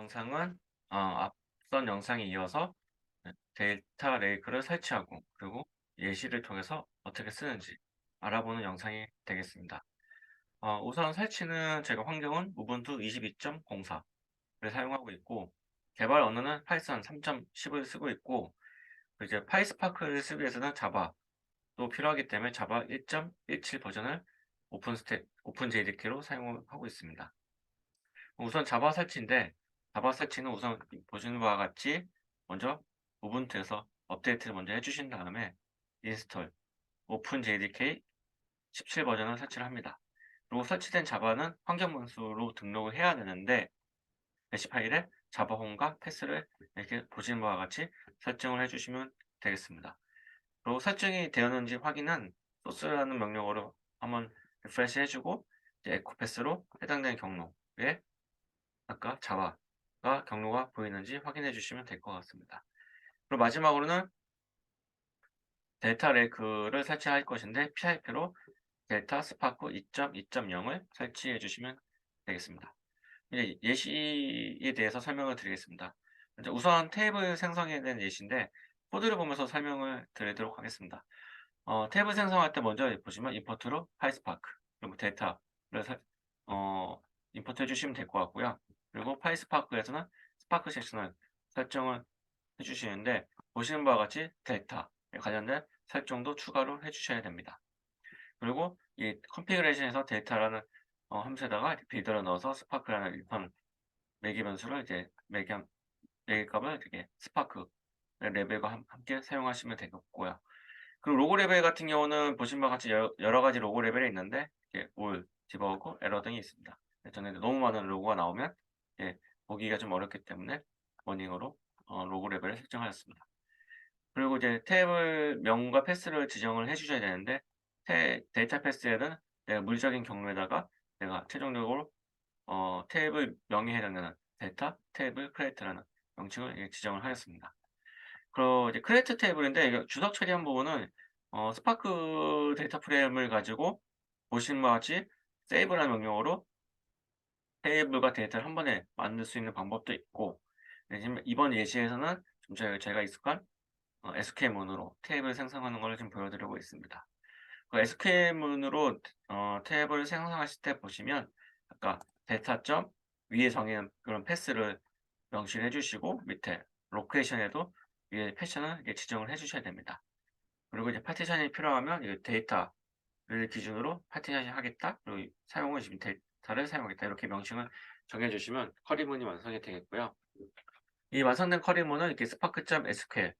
영상은 앞선 영상에 이어서 데이터 레이크를 설치하고 그리고 예시를 통해서 어떻게 쓰는지 알아보는 영상이 되겠습니다. 우선 설치는 제가 환경은 우분투 22.04를 사용하고 있고 개발 언어는 파이썬 3.10을 쓰고 있고 이제 파이스파크를 쓰기 위해서는 자바도 필요하기 때문에 자바 1.17 버전을 오픈 JDK로 사용하고 있습니다. 우선 자바 설치인데 자바 설치는 우선 보시는 바와 같이 먼저 우분투에서 업데이트를 먼저 해주신 다음에 인스톨 오픈 JDK 17 버전을 설치를 합니다. 그리고 설치된 자바는 환경 문수로 등록을 해야 되는데 게시 파일에 자바 홈과 패스를 이렇게 보시는 바와 같이 설정을 해주시면 되겠습니다. 그리고 설정이 되었는지 확인은 소스라는 명령어로 한번 리프레시 해주고 에코 패스로 해당되는 경로에 아까 자바가 경로가 보이는지 확인해 주시면 될 것 같습니다. 그리고 마지막으로는 데이터 레이크를 설치할 것인데 PIP로 데이터 스파크 2.2.0을 설치해 주시면 되겠습니다. 이제 예시에 대해서 설명을 드리겠습니다. 우선 테이블 생성에 대한 예시인데 코드를 보면서 설명을 드리도록 하겠습니다. 테이블 생성할 때 먼저 보시면 임포트로 파이스파크 그리고 데이터를 임포트 해주시면 될 것 같고요. 그리고 파이스파크에서는 스파크 섹션을 설정을 해주시는데 보시는 바와 같이 데이터에 관련된 설정도 추가로 해주셔야 됩니다. 그리고 이 컨피그레이션에서 데이터라는 함수에다가 빌더를 넣어서 스파크라는 일반 매개 변수를 이제 매개값을 이렇게 스파크 레벨과 함께 사용하시면 되겠고요. 그리고 로고 레벨 같은 경우는 보신 바와 같이 여러 가지 로고 레벨이 있는데 올, 디버그, 에러 등이 있습니다. 저는 너무 많은 로고가 나오면 보기가 좀 어렵기 때문에 워닝으로 로고 레벨을 설정하였습니다. 그리고 이제 테이블 명과 패스를 지정을 해 주셔야 되는데 데이터 패스에는 내가 물리적인 경로에다가 내가 최종적으로 테이블 명에 해당되는 데이터 테이블 크레이트라는 명칭을 지정을 하였습니다. 그리고 이제 크레이트 테이블인데 이게 주석 처리한 부분은 스파크 데이터 프레임을 가지고 보시는 바와 같이 세이브라는 명령어로 테이블과 데이터를 한 번에 만들 수 있는 방법도 있고 지금 이번 예시에서는 좀 제가 익숙한 SQL문으로 테이블 생성하는 것을 좀 보여드리고 있습니다. 그 SQL문으로 탭을 생성하실 때 보시면 아까 데이터 점 위에 정의한 그런 패스를 명시를 해주시고 밑에 로케이션에도 위에 패션을 이렇게 지정을 해주셔야 됩니다. 그리고 이제 파티션이 필요하면 이 데이터를 기준으로 파티션 하겠다. 그리고 사용은 지금 데이터를 사용하겠다. 이렇게 명칭을 정해주시면 쿼리문이 완성이 되겠고요. 이 완성된 쿼리문은 이렇게 spark.sql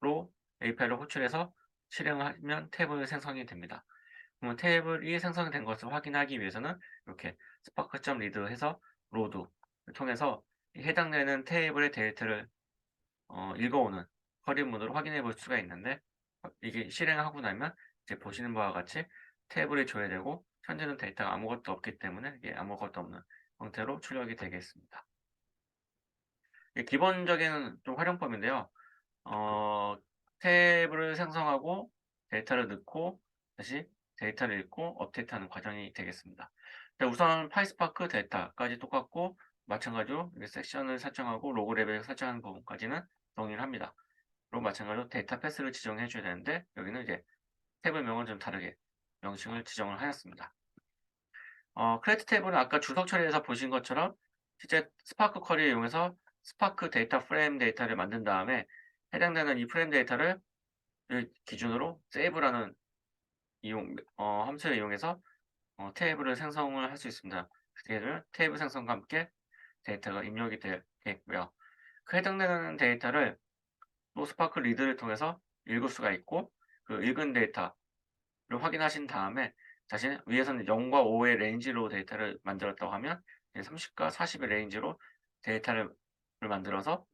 로 API를 호출해서 실행하면 탭을 생성이 됩니다. 그러면 탭이 생성된 것을 확인하기 위해서는 이렇게 spark.read 해서 로드를 통해서 해당되는 테이블의 데이터를 읽어오는 쿼리문으로 확인해 볼 수가 있는데 이게 실행하고 나면 이제 보시는 바와 같이 탭을 줘야 되고 현재는 데이터가 아무것도 없기 때문에 이게 아무것도 없는 형태로 출력이 되겠습니다. 기본적인 좀 활용법인데요. 어, 탭을 생성하고 데이터를 넣고 다시 데이터를 읽고 업데이트하는 과정이 되겠습니다. 우선 파이스파크 데이터까지 똑같고 마찬가지로 섹션을 설정하고 로고 레벨 설정하는 부분까지는 동일합니다. 그리고 마찬가지로 데이터 패스를 지정해 줘야 되는데 여기는 이제 탭을명은 좀 다르게 명칭을 지정을 하였습니다. 크레이트 탭은 아까 주석 처리에서 보신 것처럼 실제 스파크 쿼리를 이용해서 스파크 데이터 프레임 데이터를 만든 다음에 해당되는 이 프레임 데이터를 기준으로 세이브라는 함수를 이용해서 테이블을 생성을 할 수 있습니다. 그를 테이블 생성과 함께 데이터가 입력이 되겠고요. 그 해당되는 데이터를 또 스파크 리드를 통해서 읽을 수가 있고 그 읽은 데이터를 확인하신 다음에 자신 위에서는 0과 5의 레인지로 데이터를 만들었다고 하면 30과 40의 레인지로 데이터를 만들어서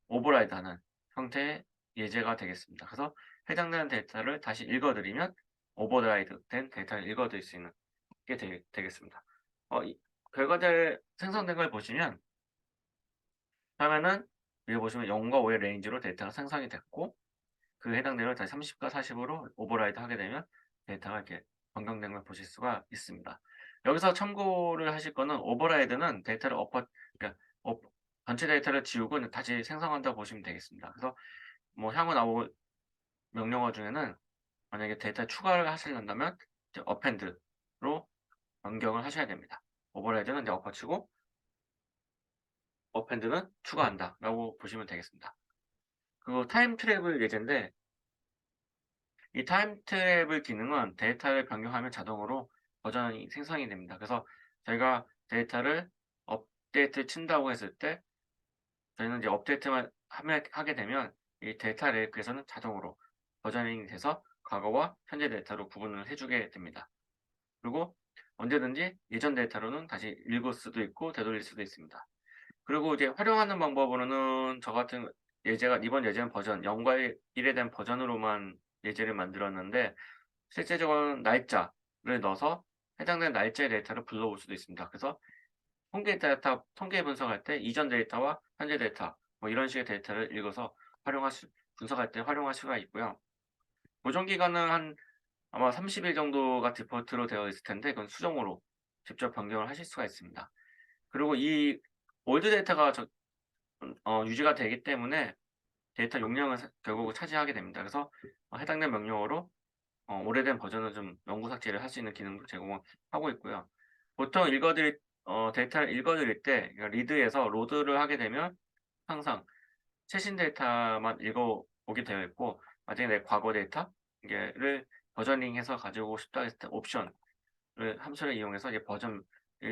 오버라이드하는 형태의 예제가 되겠습니다. 그래서 해당되는 데이터를 다시 읽어드리면 오버라이드 된 데이터를 읽어드릴 수 있는 게 되겠습니다. 결과들 생성된 걸 보시면 화면은 위에 보시면 0과 5의 레인지로 데이터가 생성이 됐고 그 해당 내용을 다시 30과 40으로 오버라이드 하게 되면 데이터가 이렇게 변경된 걸 보실 수가 있습니다. 여기서 참고를 하실 거는 오버라이드는 데이터를 그러니까 전체 데이터를 지우고 다시 생성한다고 보시면 되겠습니다. 그래서 뭐 향후 나올 명령어 중에는 만약에 데이터 추가를 하시려면 이제 append로 변경을 하셔야 됩니다. 오버라이드는 이제 엎어치고 append는 추가한다라고 보시면 되겠습니다. 그리고 타임 트래블 예제인데 이 타임 트래블 기능은 데이터를 변경하면 자동으로 버전이 생성이 됩니다. 그래서 저희가 데이터를 업데이트 친다고 했을 때 저희는 이제 업데이트만 하게 되면 이 데이터 레이크에서는 자동으로 버저닝이 돼서 과거와 현재 데이터로 구분을 해주게 됩니다. 그리고 언제든지 예전 데이터로는 다시 읽을 수도 있고 되돌릴 수도 있습니다. 그리고 이제 활용하는 방법으로는 저 같은 예제가 이번 예제는 버전 0과 1에 대한 버전으로만 예제를 만들었는데 실제적으로는 날짜를 넣어서 해당되는 날짜의 데이터를 불러올 수도 있습니다. 그래서 통계 분석할 때 이전 데이터와 현재 데이터 뭐 이런 식의 데이터를 읽어서 분석할 때 활용할 수가 있고요. 보존 기간은 한 아마 30일 정도가 디폴트로 되어 있을 텐데 그건 수정으로 직접 변경을 하실 수가 있습니다. 그리고 이 올드 데이터가 유지가 되기 때문에 데이터 용량을 결국 차지하게 됩니다. 그래서 해당된 명령어로 오래된 버전을 좀 영구 삭제를 할 수 있는 기능도 제공을 하고 있고요. 보통 데이터를 읽어드릴 때 그러니까 리드에서 로드를 하게 되면 항상 최신 데이터만 읽어오게 되어 있고 만약에 내 과거 데이터를 버저닝해서 가지고 싶다 했을 때 옵션을 함수를 이용해서 이제 버전을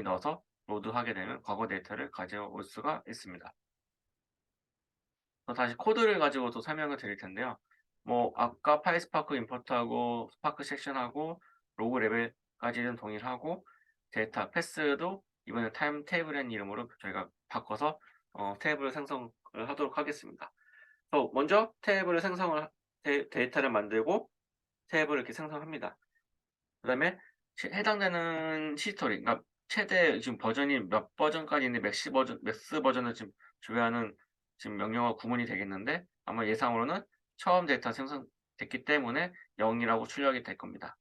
넣어서 로드하게 되면 과거 데이터를 가져올 수가 있습니다. 다시 코드를 가지고 또 설명을 드릴 텐데요. 뭐 아까 파이스파크 임포트하고 스파크 섹션하고 로그 레벨까지는 동일하고 데이터 패스도 이번에 타임 테이블이라는 이름으로 저희가 바꿔서 테이블 생성을 하도록 하겠습니다. 먼저 데이터를 만들고 테이블을 이렇게 생성합니다. 그 다음에 해당되는 히스토리, 그러니까 최대 지금 버전이 몇 버전까지 있는데 맥스 버전을 지금 조회하는 지금 명령어 구문이 되겠는데 아마 예상으로는 처음 데이터 생성됐기 때문에 0이라고 출력이 될 겁니다.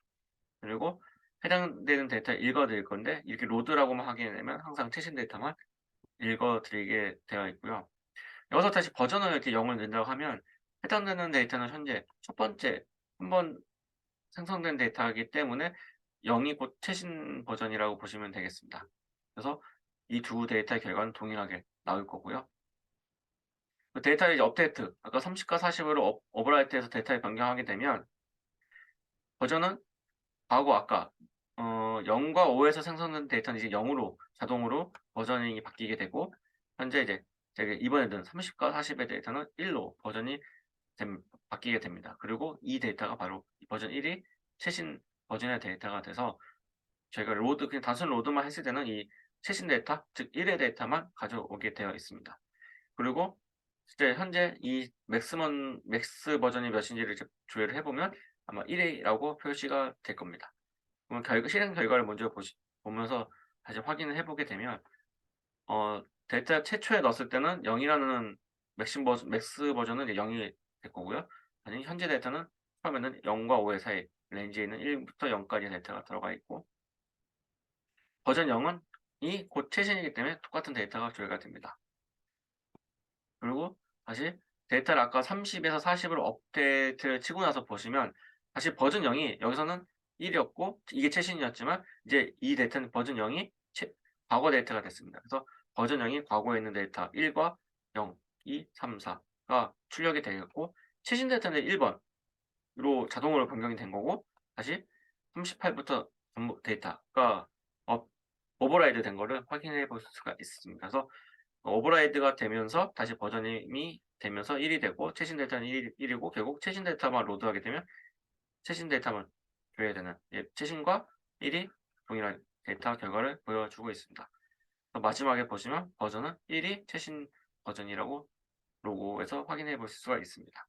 그리고 해당되는 데이터를 읽어드릴 건데 이렇게 로드라고만 하게 되면 항상 최신 데이터만 읽어드리게 되어 있고요. 여기서 다시 버전을 이렇게 0을 넣는다고 하면 해당되는 데이터는 현재 첫 번째 한번 생성된 데이터이기 때문에 0이 곧 최신 버전이라고 보시면 되겠습니다. 그래서 이 두 데이터의 결과는 동일하게 나올 거고요. 그 데이터를 이제 업데이트, 아까 30과 40으로 오버라이트해서 데이터를 변경하게 되면 버전은 과거 아까 0과 5에서 생성된 데이터는 이제 0으로 자동으로 버전이 바뀌게 되고 현재 이제 이번에는 30과 40의 데이터는 1로 버전이 바뀌게 됩니다. 그리고 이 데이터가 바로 버전 1이 최신 버전의 데이터가 돼서 저희가 그냥 단순 로드만 했을 때는 이 최신 데이터, 즉 1의 데이터만 가져오게 되어 있습니다. 그리고 실제 현재 이 맥스 버전이 몇인지를 조회를 해보면 아마 1이라고 표시가 될 겁니다. 그러면 실행 결과를 먼저 보면서 다시 확인을 해보게 되면 데이터 최초에 넣었을 때는 0이라는 맥스 버전은 이제 0이 될 거고요. 아니 현재 데이터는 처음에는 0과 5의 사이 렌즈에 있는 1부터 0까지 데이터가 들어가 있고 버전 0은 곧 최신이기 때문에 똑같은 데이터가 조회가 됩니다. 그리고 다시 데이터를 아까 30에서 40으로 업데이트를 치고 나서 보시면 다시 버전 0이 여기서는 1이었고 이게 최신이었지만 이제 이 데이터는 버전 0이 과거 데이터가 됐습니다. 그래서 버전 0이 과거에 있는 데이터 1과 0, 2, 3, 4가 출력이 되겠고 최신 데이터는 1번으로 자동으로 변경이 된 거고 다시 38부터 전부 데이터가 오버라이드 된 거를 확인해 볼 수가 있습니다. 그래서 오버라이드가 되면서 다시 버전이 되면서 1이 되고 최신 데이터는 1이고 결국 최신 데이터만 로드하게 되면 최신 데이터만 줘야 되는 최신과 1이 동일한 데이터 결과를 보여주고 있습니다. 마지막에 보시면 버전은 1이 최신 버전이라고 로고에서 확인해 볼 수가 있습니다.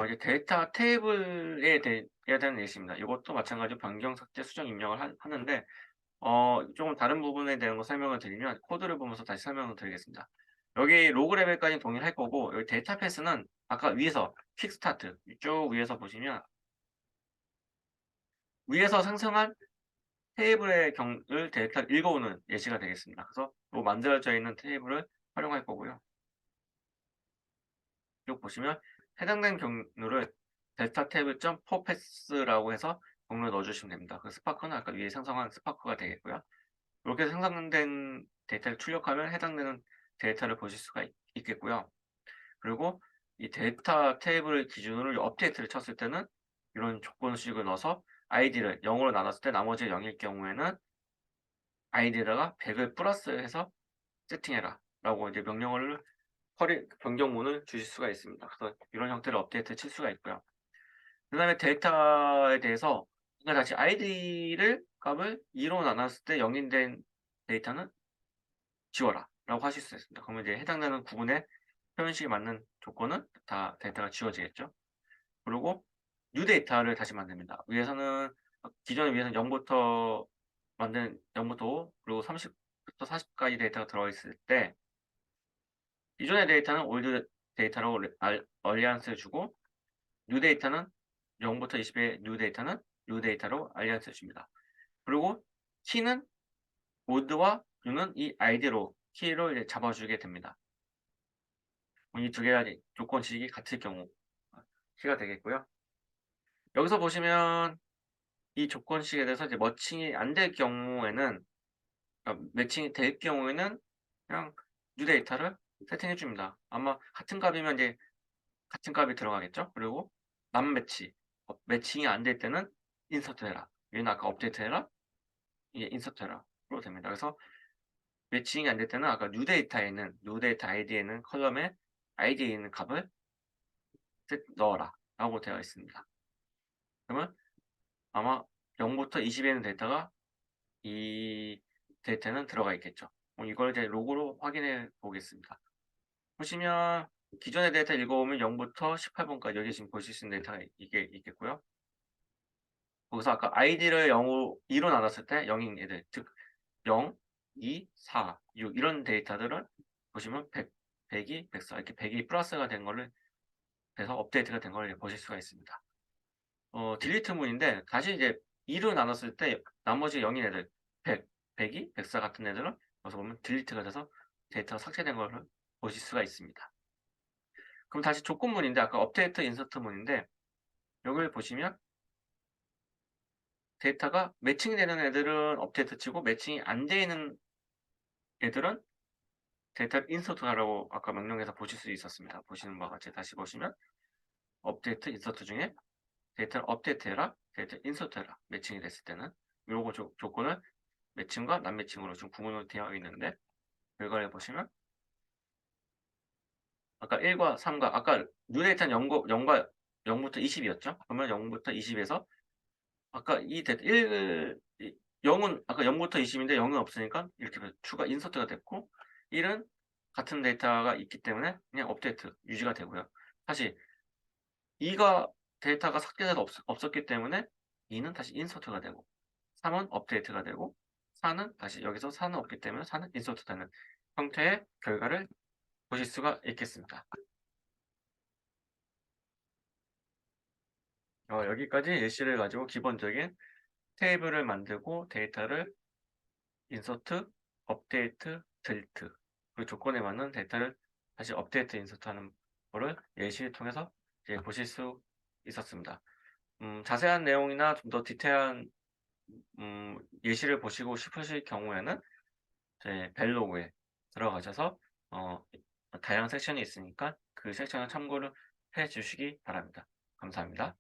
이제 데이터 테이블에 대한 예시입니다. 이것도 마찬가지로 변경, 삭제, 수정, 입력을 하는데 조금 다른 부분에 대한 거 설명을 드리면 코드를 보면서 다시 설명을 드리겠습니다. 여기 로그 레벨까지는 동일할 거고 여기 데이터 패스는 아까 위에서 퀵스타트 쭉 위에서 보시면 위에서 생성한 테이블의 데이터를 읽어오는 예시가 되겠습니다. 그래서 만들어져 있는 테이블을 활용할 거고요. 쭉 보시면 해당되는 경로를 델타 테이블 점 포패스라고 해서 경로에 넣어주시면 됩니다. 그 스파크는 아까 위에 생성한 스파크가 되겠고요. 이렇게 생성된 데이터를 출력하면 해당되는 데이터를 보실 수가 있겠고요. 그리고 이 데이터 테이블 기준으로 업데이트를 쳤을 때는 이런 조건식을 넣어서 아이디를 0으로 나눴을 때 나머지 0일 경우에는 아이디에다가 100을 플러스해서 세팅해라 라고 이제 명령어를 변경문을 주실 수가 있습니다. 그래서 이런 형태로 업데이트 칠 수가 있고요. 그 다음에 데이터에 대해서 다시 아이디를 값을 2로 나눴을 때 0인 된 데이터는 지워라 라고 하실 수 있습니다. 그러면 이제 해당되는 구분의 표현식에 맞는 조건은 다 데이터가 지워지겠죠. 그리고 뉴 데이터를 다시 만듭니다. 기존에 위에서는 0부터 만든 0부터 5 그리고 30부터 40까지 데이터가 들어있을 때 기존의 데이터는 올드 데이터로 얼리안스를 주고 뉴 데이터는 0부터 20의 뉴 데이터는 뉴 데이터로 알리안스를 줍니다. 그리고 키는 오드와 뉴는 이 아이디로 키로 이제 잡아주게 됩니다. 이 두 개의 조건식이 같을 경우 키가 되겠고요. 여기서 보시면 이 조건식에 대해서 이제 머칭이 안 될 경우에는 매칭이 될 경우에는 그냥 뉴 데이터를 세팅해 줍니다. 아마 같은 값이면 이제 같은 값이 들어가겠죠. 그리고 남 매치 매칭이 안 될 때는 인서트 해라. 얘는 아까 업데이트 해라. 이게 인서트 해라로 됩니다. 그래서 매칭이 안 될 때는 아까 뉴 데이터에 있는 뉴 데이터 아이디에는 컬럼에 아이디에 있는 값을 넣어라 라고 되어 있습니다. 그러면 아마 0부터 20에 있는 데이터가 이 데이터는 들어가 있겠죠. 이걸 이제 로그로 확인해 보겠습니다. 보시면 기존의 데이터 읽어보면 0부터 18번까지 여기 지금 보실 수 있는 데이터가 이게 있겠고요. 거기서 아까 아이디를 2로 나눴을 때 0인 애들, 즉 0, 2, 4, 6 이런 데이터들은 보시면 100이 104 이렇게 100이 플러스가 된 거를 돼서 업데이트가 된 걸 보실 수가 있습니다. 딜리트 문인데 다시 이제 2로 나눴을 때 나머지 0인 애들 100, 102, 104 같은 애들은 여기서 보면 딜리트가 돼서 데이터가 삭제된 걸 보실 수가 있습니다. 그럼 다시 조건문인데 아까 업데이트 인서트 문인데 여기를 보시면 데이터가 매칭이 되는 애들은 업데이트 치고 매칭이 안 되는 애들은 데이터 인서트하라고 아까 명령에서 보실 수 있었습니다. 보시는 바와 같이 다시 보시면 업데이트 인서트 중에 데이터를 업데이트해라, 데이터 인서트해라 매칭이 됐을 때는 요거 조건을 매칭과 난 매칭으로 지금 구분을 되어 있는데 결과를 보시면 아까 1과 3과 아까 뉴 데이터는 0부터 20이었죠. 그러면 0부터 20에서 아까 이 데이터 0은 아까 0부터 20인데 0은 없으니까 이렇게 추가 인서트가 됐고 1은 같은 데이터가 있기 때문에 그냥 업데이트 유지가 되고요. 다시 2가 데이터가 삭제돼서 없었기 때문에 2는 다시 인서트가 되고 3은 업데이트가 되고 4는 다시 여기서 4는 없기 때문에 4는 인서트 되는 형태의 결과를 보실 수가 있겠습니다. 여기까지 예시를 가지고 기본적인 테이블을 만들고 데이터를 인서트, 업데이트, 딜트 그 조건에 맞는 데이터를 다시 업데이트, 인서트하는 거를 예시를 통해서 이제 보실 수 있었습니다. 자세한 내용이나 좀 더 디테일한 예시를 보시고 싶으실 경우에는 제 벨로그에 들어가셔서 다양한 섹션이 있으니까 그 섹션을 참고를 해 주시기 바랍니다. 감사합니다.